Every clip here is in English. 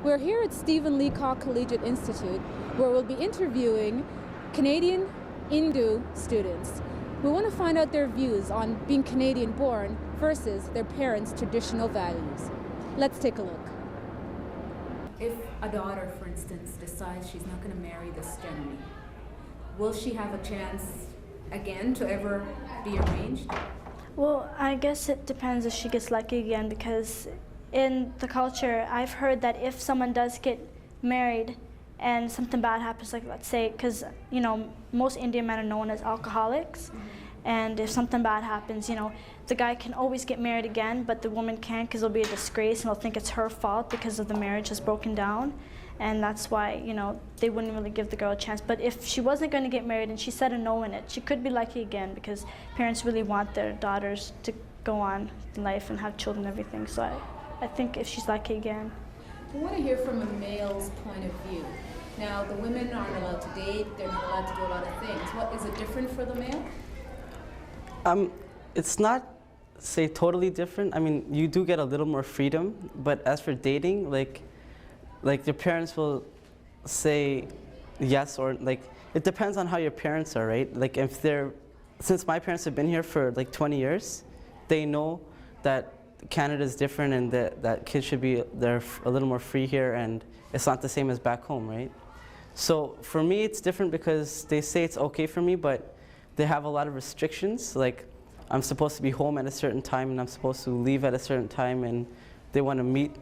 We're here at Stephen Leacock Collegiate Institute, where we'll be interviewing Canadian Indu students. We want to find out their views on being Canadian-born versus their parents' traditional values. Let's take a look. If a daughter, for instance, decides she's not going to marry this gentleman, will she have a chance again to ever be arranged? Well, I guess it depends if she gets lucky again, because in the culture, I've heard that if someone does get married and something bad happens, like let's say, because you know, most Indian men are known as alcoholics, and if something bad happens, you know, the guy can always get married again, but the woman can't, because it'll be a disgrace and they'll think it's her fault because of the marriage has broken down. And that's why, you know, they wouldn't really give the girl a chance. But if she wasn't going to get married and she said a no in it, she could be lucky again, because parents really want their daughters to go on in life and have children and everything. So I think if she's lucky again. I want to hear from a male's point of view. Now, the women aren't allowed to date, they're not allowed to do a lot of things. What is it different for the male? It's not, say, totally different. I mean, you do get a little more freedom, but as for dating, like your parents will say yes, or like, it depends on how your parents are, right? Like if since my parents have been here for like 20 years, they know that Canada is different and that kids should be, they're a little more free here, and it's not the same as back home, right? So for me, it's different because they say it's okay for me, but they have a lot of restrictions. Like I'm supposed to be home at a certain time and I'm supposed to leave at a certain time, and they want to meet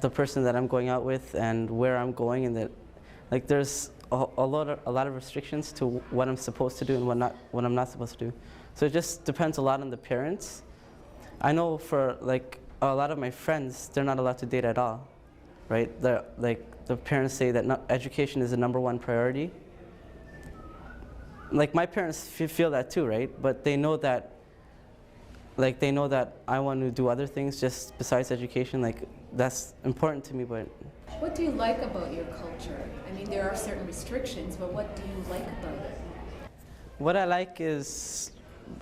the person that I'm going out with and where I'm going, and that like there's a lot of restrictions to what I'm supposed to do and what I'm not supposed to do. So it just depends a lot on the parents. I know for like a lot of my friends, they're not allowed to date at all, right? Like the parents say that education is the #1 priority. Like my parents feel that too, right? But they know that, like they know that I want to do other things just besides education. Like that's important to me. But what do you like about your culture? I mean, there are certain restrictions, but what do you like about it? What I like is,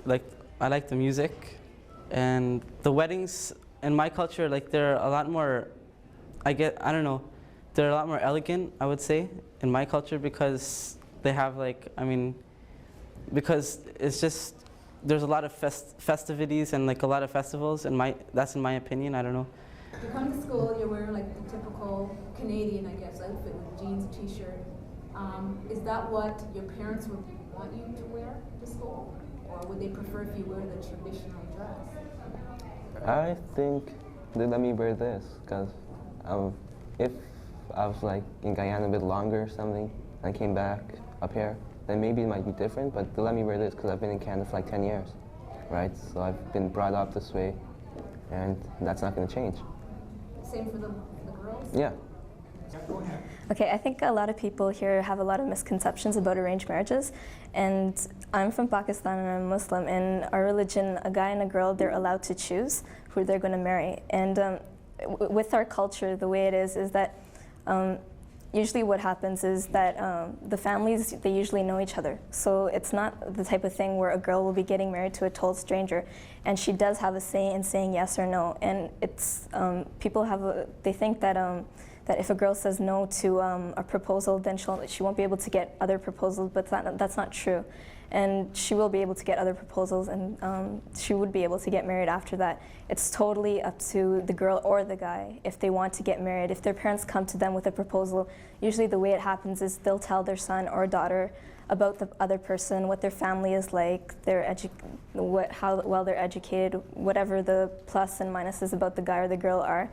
like, I like the music, and the weddings in my culture, like they're a lot more, I don't know, they're a lot more elegant, I would say, in my culture, because they have like, I mean, because it's just, there's a lot of festivities and like a lot of festivals, and that's in my opinion, I don't know. You come to school, you're wearing like the typical Canadian, I guess, outfit with jeans, a t-shirt. Is that what your parents would want you to wear to school? Or would they prefer if you wear the traditional dress? I think they let me wear this, because if I was like in Guyana a bit longer or something, and I came back up here, then maybe it might be different, but they let me wear this because I've been in Canada for like 10 years, right? So I've been brought up this way, and that's not going to change. Same for the girls? Yeah. Okay, I think a lot of people here have a lot of misconceptions about arranged marriages, and I'm from Pakistan and I'm Muslim. In our religion, a guy and a girl, they're allowed to choose who they're going to marry. And with our culture, the way it is that usually what happens is that the families, they usually know each other. So it's not the type of thing where a girl will be getting married to a total stranger, and she does have a say in saying yes or no. And it's, people they think that that if a girl says no to a proposal, then she won't be able to get other proposals, but that's not true. And she will be able to get other proposals, and she would be able to get married after that. It's totally up to the girl or the guy if they want to get married. If their parents come to them with a proposal, usually the way it happens is they'll tell their son or daughter about the other person, what their family is like, how well they're educated, whatever the plus and minuses about the guy or the girl are.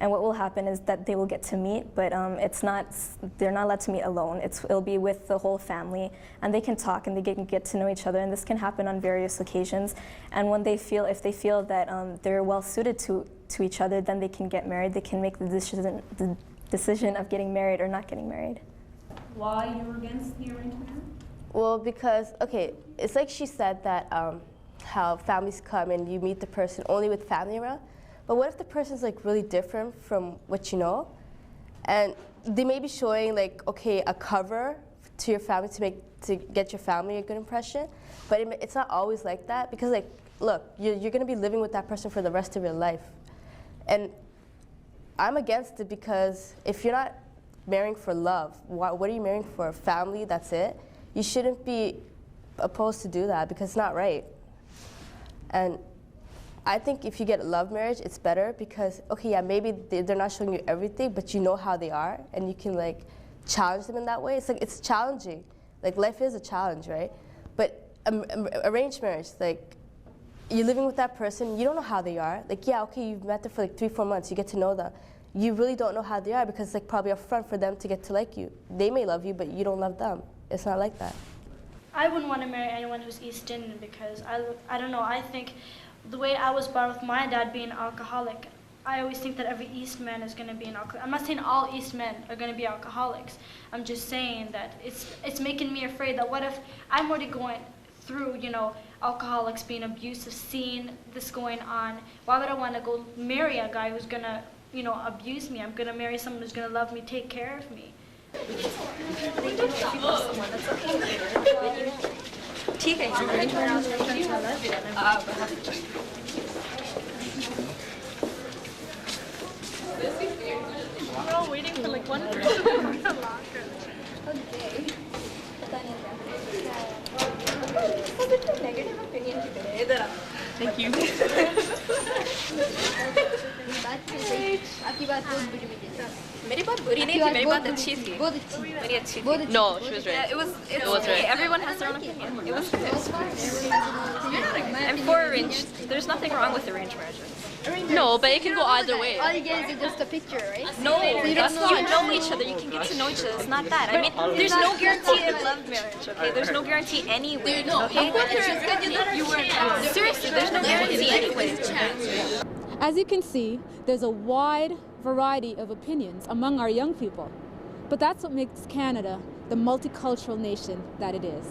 And what will happen is that they will get to meet, but they're not allowed to meet alone. It'll be with the whole family, and they can talk and they can get to know each other, and this can happen on various occasions. And when if they feel that they're well suited to each other, then they can get married. They can make the decision of getting married or not getting married. Why you're against the arranged marriage? Well, because, okay, it's like she said that how families come and you meet the person only with family around. But what if the person's like really different from what you know? And they may be showing like, okay, a cover to your family to get your family a good impression, but it's not always like that, because like, look, you're gonna be living with that person for the rest of your life. And I'm against it because if you're not marrying for love, what are you marrying for? Family, that's it? You shouldn't be opposed to do that because it's not right. And I think if you get a love marriage, it's better because, okay, yeah, maybe they're not showing you everything, but you know how they are, and you can like challenge them in that way. It's like, it's challenging. Like, life is a challenge, right? But arranged marriage, like, you're living with that person, you don't know how they are. Like, yeah, okay, you've met them for like 3-4 months, you get to know them. You really don't know how they are because it's like probably a front for them to get to like you. They may love you, but you don't love them. It's not like that. I wouldn't want to marry anyone who's East Indian because I don't know, I think the way I was brought up with my dad being an alcoholic, I always think that every East man is going to be an alcoholic. I'm not saying all East men are going to be alcoholics. I'm just saying that it's making me afraid that what if I'm already going through, you know, alcoholics being abusive, seeing this going on. Why would I want to go marry a guy who's going to, you know, abuse me? I'm going to marry someone who's going to love me, take care of me. We're all waiting for like one person. Negative opinion today. Thank you. आपकी बात बहुत बुरी हुई है। मेरी बात बुरी नहीं थी, मेरी बात अच्छी थी। बहुत अच्छी। मेरी अच्छी थी. No, she was right. Yeah, it was right. Everyone has their own opinion. It was good. I'm for arranged. There's nothing wrong with arranged marriages. No, but it can go either way. All you get is just a picture, right? No, that's not. You know each other. You can get to know each other. It's not that. I mean, there's no guarantee in love marriage. Okay, there's no guarantee anyway. Okay. Seriously, there's no guarantee anyway. As you can see, there's a wide variety of opinions among our young people. But that's what makes Canada the multicultural nation that it is.